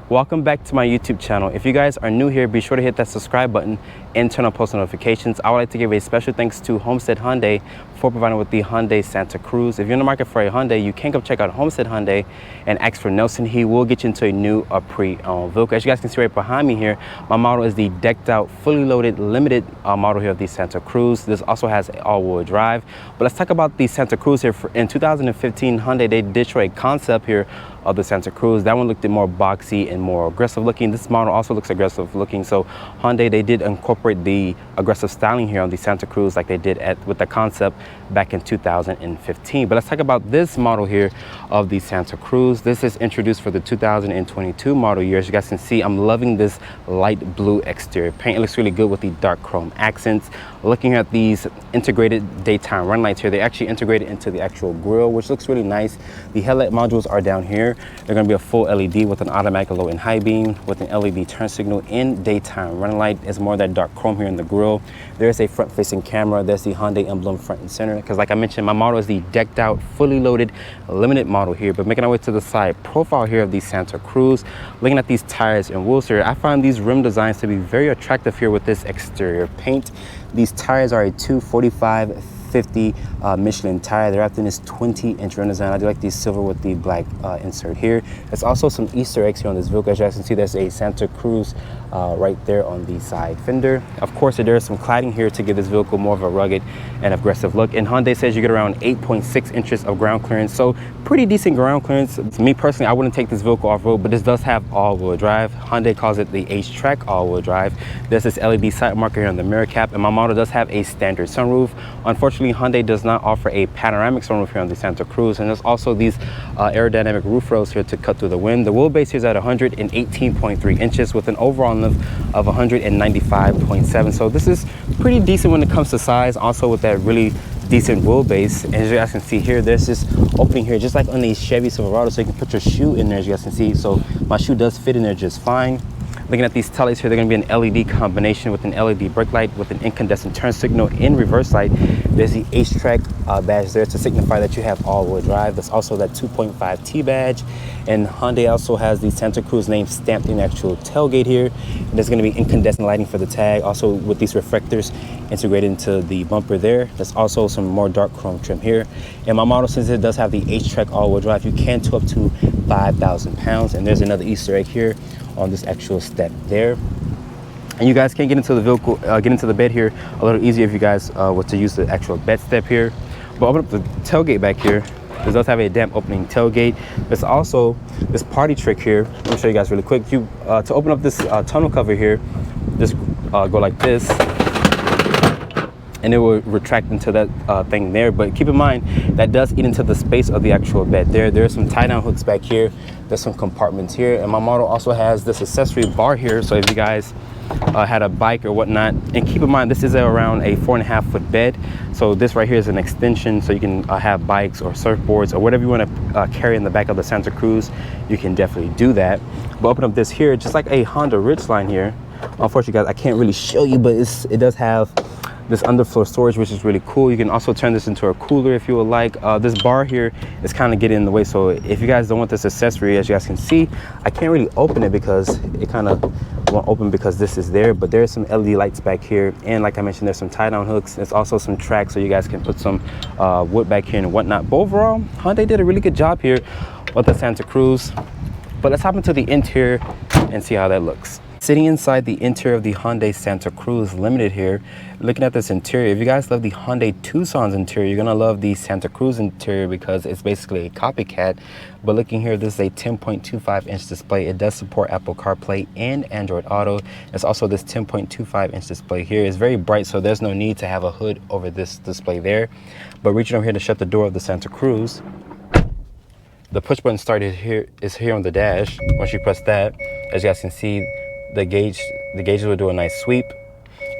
Welcome back to my YouTube channel. If you guys are new here, be sure to hit that subscribe button and turn on post notifications. I would like to give a special thanks to Homestead Hyundai for providing with the Hyundai Santa Cruz. If you're in the market for a Hyundai, you can come check out Homestead Hyundai and ask for Nelson. He will get you into a new or pre-owned vehicle. As you guys can see right behind me here, my model is the decked out, fully loaded, limited model here of the Santa Cruz. This also has all-wheel drive. But let's talk about the Santa Cruz here. In 2015, Hyundai, they did show a concept here of the Santa Cruz. That one looked more boxy and more aggressive looking. This model also looks aggressive looking. So Hyundai, they did incorporate the aggressive styling here on the Santa Cruz like they did with the concept back in 2015. But let's talk about this model here of the Santa Cruz. This is introduced for the 2022 model year. As you guys can see, I'm loving this light blue exterior paint. It looks really good with the dark chrome accents. Looking at these integrated daytime run lights here, they actually integrated into the actual grille, which looks really nice. The headlight modules are down here. They're going to be a full LED with an automatic low and high beam with an LED turn signal and daytime running light. It's more of that dark chrome here in the grille. There's a front facing camera. There's the Hyundai emblem front and center, because like I mentioned, my model is the decked out, fully loaded, limited model here. But making our way to the side profile here of the Santa Cruz, looking at these tires and wheels here, I find these rim designs to be very attractive here with this exterior paint. These tires are a 245/50 Michelin tire. They're wrapped in this 20-inch rim design. I do like these silver with the black insert here. There's also some Easter eggs here on this vehicle. As you guys can see, there's a Santa Cruz right there on the side fender. Of course, there is some cladding here to give this vehicle more of a rugged and aggressive look. And Hyundai says you get around 8.6 inches of ground clearance. So pretty decent ground clearance. To me personally, I wouldn't take this vehicle off-road, but this does have all-wheel drive. Hyundai calls it the H-Track all-wheel drive. There's this LED side marker here on the mirror cap, and my model does have a standard sunroof. Unfortunately, Hyundai does not offer a panoramic sunroof here on the Santa Cruz, and there's also these aerodynamic roof rails here to cut through the wind. The wheelbase here is at 118.3 inches with an overall length of 195.7. So this is pretty decent when it comes to size, also with that really decent wheelbase. And as you guys can see here, there's this opening here just like on the Chevy Silverado, so you can put your shoe in there, as you guys can see. So my shoe does fit in there just fine. Looking at these taillights here, they're going to be an LED combination with an LED brake light with an incandescent turn signal and reverse light. There's the H-Track badge there to signify that you have all-wheel drive. There's also that 2.5T badge. And Hyundai also has the Santa Cruz name stamped in the actual tailgate here. And there's going to be incandescent lighting for the tag, also with these reflectors integrated into the bumper there. There's also some more dark chrome trim here. And my model, since it does have the H-Track all-wheel drive, you can tow up to 5,000 pounds. And there's another Easter egg here on this actual step there. And you guys can get into the vehicle, get into the bed here a little easier if you guys were to use the actual bed step here. But open up the tailgate back here. This does have a damp opening tailgate. There's also this party trick here. Let me show you guys really quick. To open up this tonneau cover here, just go like this, and it will retract into that thing there. But keep in mind, that does eat into the space of the actual bed there. There's some tie-down hooks back here. There's some compartments here. And my model also has this accessory bar here. So if you guys had a bike or whatnot, and keep in mind, this is around a 4.5 foot bed. So this right here is an extension, so you can have bikes or surfboards or whatever you want to carry in the back of the Santa Cruz. You can definitely do that. But open up this here, just like a Honda Ridgeline here. Unfortunately, guys, I can't really show you, but it does have this underfloor storage, which is really cool. You can also turn this into a cooler if you would like. This bar here is kind of getting in the way, so if you guys don't want this accessory, as you guys can see, I can't really open it because it kind of won't open because this is there. But there's some LED lights back here, and like I mentioned, there's some tie-down hooks. There's also some tracks, so you guys can put some wood back here and whatnot. But overall, Hyundai did a really good job here with the Santa Cruz. But let's hop into the interior and see how that looks. Sitting inside the interior of the Hyundai Santa Cruz Limited here, looking at this interior, if you guys love the Hyundai Tucson's interior, you're gonna love the Santa Cruz interior because it's basically a copycat. But looking here, this is a 10.25 inch display. It does support Apple CarPlay and Android Auto. There's also this 10.25 inch display here. It's very bright, so there's no need to have a hood over this display there. But reaching over here to shut the door of the Santa Cruz, the push button start is here on the dash. Once you press that, as you guys can see, the gauges will do a nice sweep,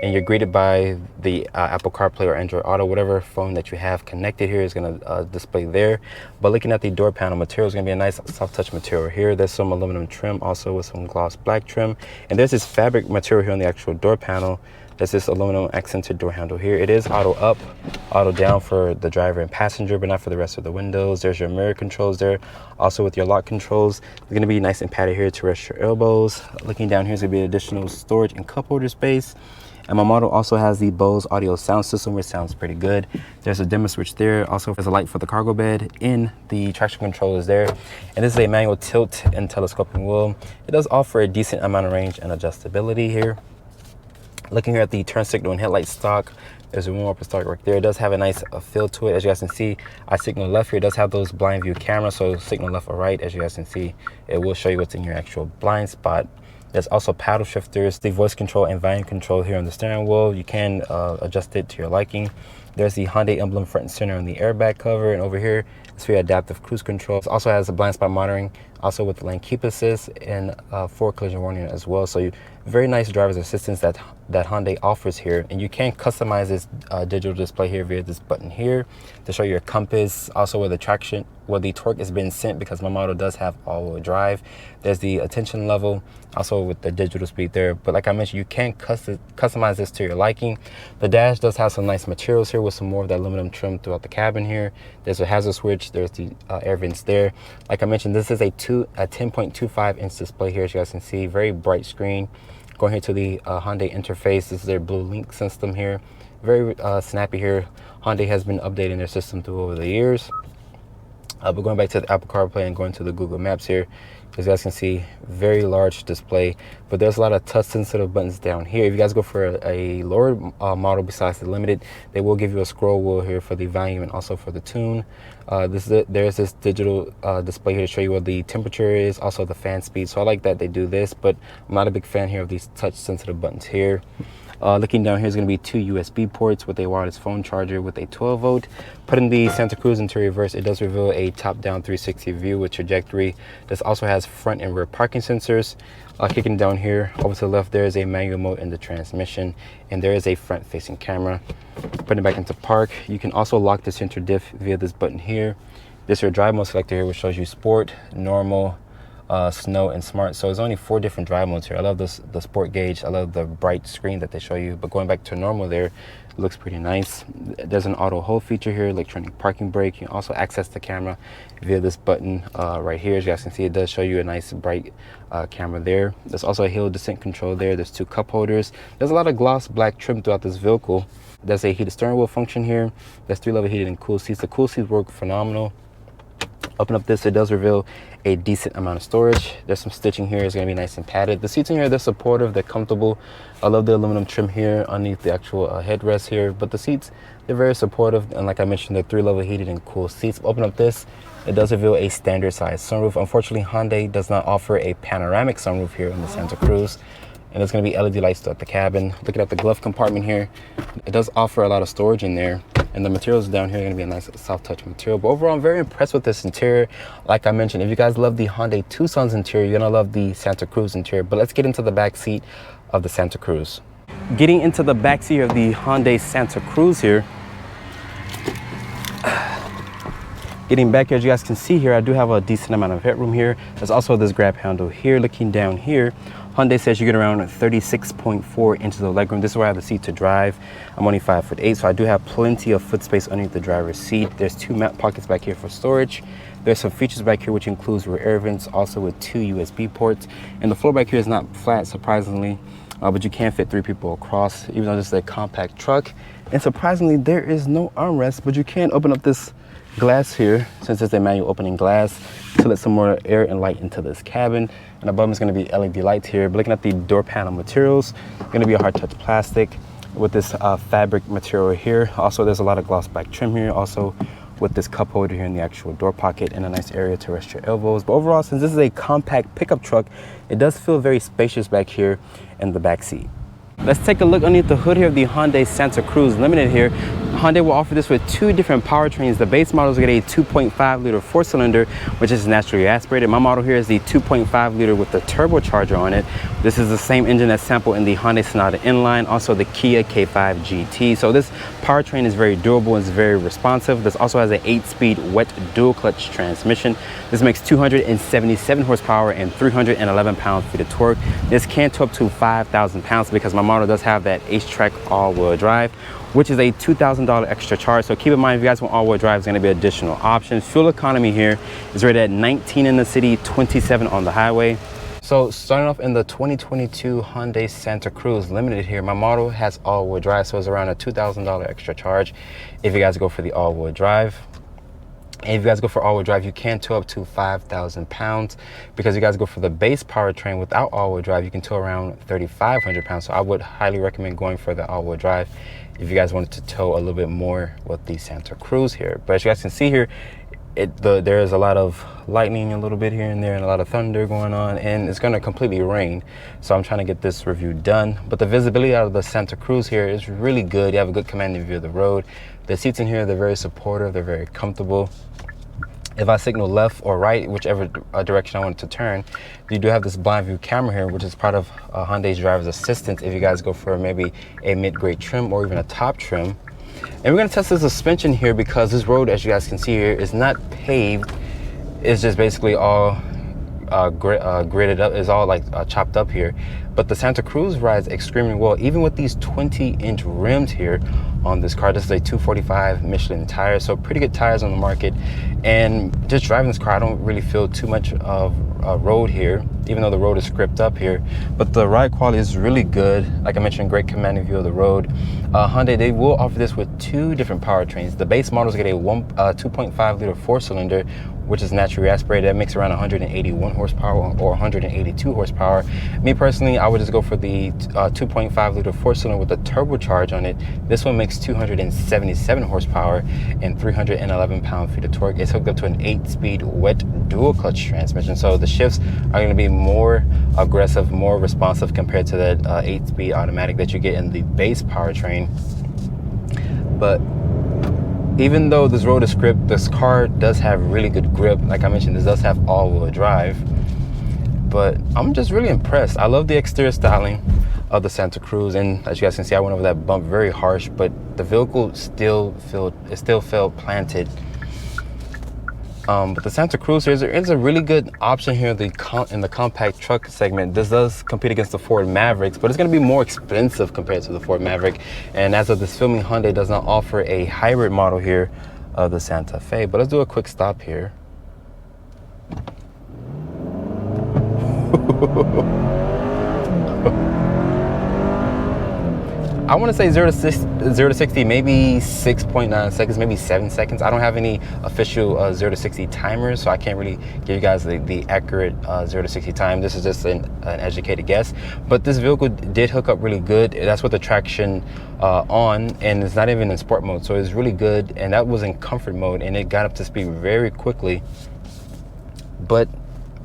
and you're greeted by the Apple CarPlay or Android Auto, whatever phone that you have connected here is going to display there. But looking at the door panel material, is going to be a nice soft touch material here. There's some aluminum trim also with some gloss black trim, and there's this fabric material here on the actual door panel There's this aluminum accented door handle here. It is auto up, auto down for the driver and passenger, but not for the rest of the windows. There's your mirror controls there. Also with your lock controls, it's gonna be nice and padded here to rest your elbows. Looking down here is gonna be additional storage and cup holder space. And my model also has the Bose audio sound system, which sounds pretty good. There's a dimmer switch there. Also, there's a light for the cargo bed. In the traction control is there. And this is a manual tilt and telescoping wheel. It does offer a decent amount of range and adjustability here. Looking here at the turn signal and headlight stock, there's a warm up stock right there. It does have a nice feel to it. As you guys can see, I signal left here. It does have those blind view cameras, so signal left or right. As you guys can see, it will show you what's in your actual blind spot. There's also paddle shifters, the voice control and volume control here on the steering wheel. You can adjust it to your liking. There's the Hyundai emblem front and center on the airbag cover, and over here it's for your adaptive cruise control. It also has a blind spot monitoring, also with lane keep assist and forward collision warning as well. So very nice driver's assistance that Hyundai offers here. And you can customize this digital display here via this button here to show your compass, also where the traction, where the torque is being sent, because my model does have all-wheel drive. There's the attention level, also with the digital speed there. But like I mentioned, you can customize this to your liking. The dash does have some nice materials here with some more of that aluminum trim throughout the cabin here. There's a hazard switch, there's the air vents there. Like I mentioned, this is a 10.25 inch display here, as you guys can see. Very bright screen. Going here to the Hyundai interface, this is their Blue Link system here. Very snappy here. Hyundai has been updating their system through over the years. But going back to the Apple CarPlay and going to the Google Maps here, as you guys can see, very large display, but there's a lot of touch sensitive buttons down here. If you guys go for a lower model besides the Limited, they will give you a scroll wheel here for the volume and also for the tune. There's this digital display here to show you what the temperature is, also the fan speed. So I like that they do this, but I'm not a big fan here of these touch sensitive buttons here. Looking down here is going to be 2 USB ports with a wireless phone charger with a 12 volt. Putting the Santa Cruz into reverse, it does reveal a top-down 360 view with trajectory. This also has front and rear parking sensors. Kicking down here, over to the left, there is a manual mode in the transmission, and there is a front-facing camera. Putting it back into park, you can also lock the center diff via this button here. This is your drive mode selector here, which shows you sport, normal, snow, and smart. So there's only 4 different drive modes here. I love this, the sport gauge. I love the bright screen that they show you. But going back to normal there, it looks pretty nice. There's an auto hold feature here, electronic parking brake. You can also access the camera via this button right here. As you guys can see, it does show you a nice bright camera there. There's also a hill descent control there. There's 2 cup holders. There's a lot of gloss black trim throughout this vehicle. There's a heated steering wheel function here. There's 3-level heated and cool seats. The cool seats work phenomenal. Open up this, it does reveal a decent amount of storage. There's some stitching here. It's going to be nice and padded. The seats in here, they're supportive, they're comfortable. I love the aluminum trim here underneath the actual headrest here, but the seats, they're very supportive. And like I mentioned, they're 3-level heated and cool seats. Open up this, it does reveal a standard size sunroof. Unfortunately, Hyundai does not offer a panoramic sunroof here in the Santa Cruz. And there's going to be LED lights throughout the cabin. Looking at the glove compartment here, it does offer a lot of storage in there. And the materials down here are going to be a nice soft touch material. But overall, I'm very impressed with this interior. Like I mentioned, if you guys love the Hyundai Tucson's interior, you're going to love the Santa Cruz interior. But let's get into the back seat of the Santa Cruz. Getting into the back seat of the Hyundai Santa Cruz here. Getting back here, as you guys can see here, I do have a decent amount of headroom here. There's also this grab handle here. Looking down here, Hyundai says you get around 36.4 inches of legroom. This is where I have the seat to drive. I'm only 5'8", so I do have plenty of foot space underneath the driver's seat. There's 2 map pockets back here for storage. There's some features back here, which includes rear air vents, also with 2 USB ports. And the floor back here is not flat, surprisingly, but you can fit 3 people across, even though this is a compact truck. And surprisingly, there is no armrest, but you can open up this glass here, since it's a manual opening glass, to let some more air and light into this cabin. And above is going to be LED lights here. But looking at the door panel materials, going to be a hard touch plastic with this fabric material here. Also, there's a lot of gloss black trim here, also with this cup holder here in the actual door pocket and a nice area to rest your elbows. But overall, since this is a compact pickup truck, it does feel very spacious back here in the back seat. Let's take a look underneath the hood here of the Hyundai Santa Cruz Limited here. Hyundai will offer this with two different powertrains. The base models get a 2.5 liter 4-cylinder, which is naturally aspirated. My model here is the 2.5 liter with the turbocharger on it. This is the same engine that's sampled in the Hyundai Sonata Inline, also the Kia K5 GT. So this powertrain is very durable and is very responsive. This also has an 8-speed wet dual clutch transmission. This makes 277 horsepower and 311 pound-feet of torque. This can tow up to 5,000 pounds because my model does have that H-Track all-wheel drive, which is a $2,000 extra charge. So keep in mind, if you guys want all-wheel drive, it's gonna be additional options. Fuel economy here is rated at 19 in the city, 27 on the highway. So starting off in the 2022 Hyundai Santa Cruz Limited here, my model has all-wheel drive, so it's around a $2,000 extra charge if you guys go for the all-wheel drive. And if you guys go for all-wheel drive, you can tow up to 5,000 pounds. Because you guys go for the base powertrain without all-wheel drive, you can tow around 3,500 pounds. So I would highly recommend going for the all-wheel drive if you guys wanted to tow a little bit more with the Santa Cruz here. But as you guys can see here, there is a lot of lightning a little bit here and there and a lot of thunder going on, and it's going to completely rain. So I'm trying to get this review done. But the visibility out of the Santa Cruz here is really good. You have a good commanding view of the road. The seats in here, they're very supportive, they're very comfortable. If I signal left or right, whichever direction I want to turn, you do have this blind view camera here, which is part of Hyundai's driver's assistance if you guys go for maybe a mid-grade trim or even a top trim. And we're gonna test the suspension here because this road, as you guys can see here, is not paved. It's just basically all gridded up, is all like chopped up here. But the Santa Cruz rides extremely well, even with these 20-inch rims here on this car. This is a 245 Michelin tire, so pretty good tires on the market. And just driving this car, I don't really feel too much of a road here, even though the road is scripted up here. But the ride quality is really good. Like I mentioned, great commanding view of the road. Hyundai, they will offer this with two different powertrains. The base models get a 2.5 liter 4-cylinder, which is naturally aspirated. That makes around 181 horsepower or 182 horsepower. Me personally, I would just go for the 2.5 liter 4-cylinder with the turbocharge on it. This one makes 277 horsepower and 311 pound-feet of torque. It's hooked up to an 8-speed wet dual clutch transmission. So the shifts are going to be more aggressive, more responsive compared to that 8-speed automatic that you get in the base powertrain. But even though this road is scripted, this car does have really good grip. Like I mentioned, this does have all-wheel drive. But I'm just really impressed. I love the exterior styling of the Santa Cruz, and as you guys can see, I went over that bump very harsh, but the vehicle still felt planted. But the Santa Cruz is a really good option here in the compact truck segment. This does compete against the Ford Mavericks, but it's going to be more expensive compared to the Ford Maverick. And as of this filming, Hyundai does not offer a hybrid model here of the Santa Fe. But let's do a quick stop here. I want to say 0 to 60, maybe 6.9 seconds, maybe 7 seconds. I don't have any official 0 to 60 timers, so I can't really give you guys the accurate 0 to 60 time. This is just an educated guess. But this vehicle did hook up really good. That's with the traction on, and it's not even in sport mode, so it's really good. And that was in comfort mode, and it got up to speed very quickly. But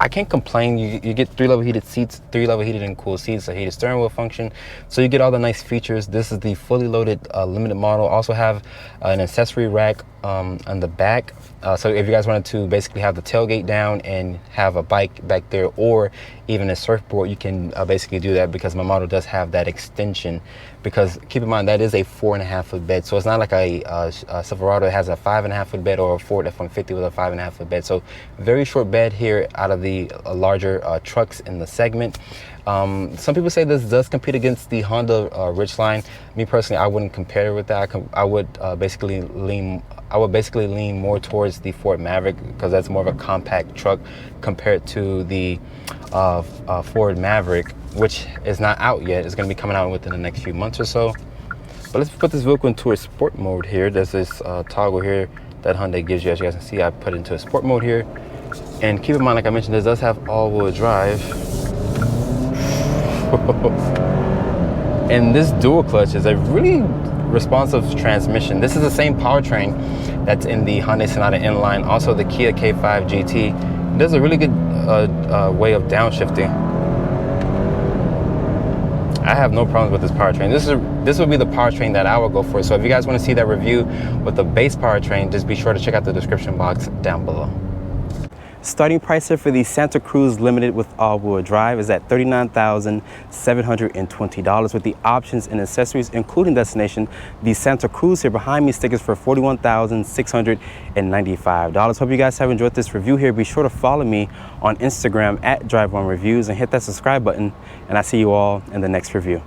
I can't complain. You get 3 level heated seats, 3 level heated and cooled seats, a heated steering wheel function. So you get all the nice features. This is the fully loaded limited model. Also have an accessory rack on the back. So if you guys wanted to basically have the tailgate down and have a bike back there, or even a surfboard, you can basically do that, because my model does have that extension. Because keep in mind, that is a 4.5 foot bed. So it's not like a Silverado that has a 5.5 foot bed, or a Ford F-150 with a 5.5 foot bed. So very short bed here out of the larger trucks in the segment. Some people say this does compete against the Honda Ridgeline. Me personally, I wouldn't compare it with that. I would basically lean more towards the Ford Maverick, because that's more of a compact truck compared to the Ford Maverick, which is not out yet. It's going to be coming out within the next few months or so. But let's put this vehicle into a sport mode here. There's this toggle here that Hyundai gives you. As you guys can see, I put it into a sport mode here. And keep in mind, like I mentioned, this does have all-wheel drive. And this dual clutch is a really responsive transmission. This is the same powertrain that's in the Hyundai Sonata Inline, also the Kia K5 GT. It does a really good way of downshifting. I have no problems with this powertrain. This would be the powertrain that I would go for. So if you guys want to see that review with the base powertrain, just be sure to check out the description box down below. Starting price here for the Santa Cruz Limited with all-wheel drive is at $39,720 with the options and accessories, including destination. The Santa Cruz here behind me stickers for $41,695. Hope you guys have enjoyed this review here. Be sure to follow me on Instagram at Drive On Reviews and hit that subscribe button. And I see you all in the next review.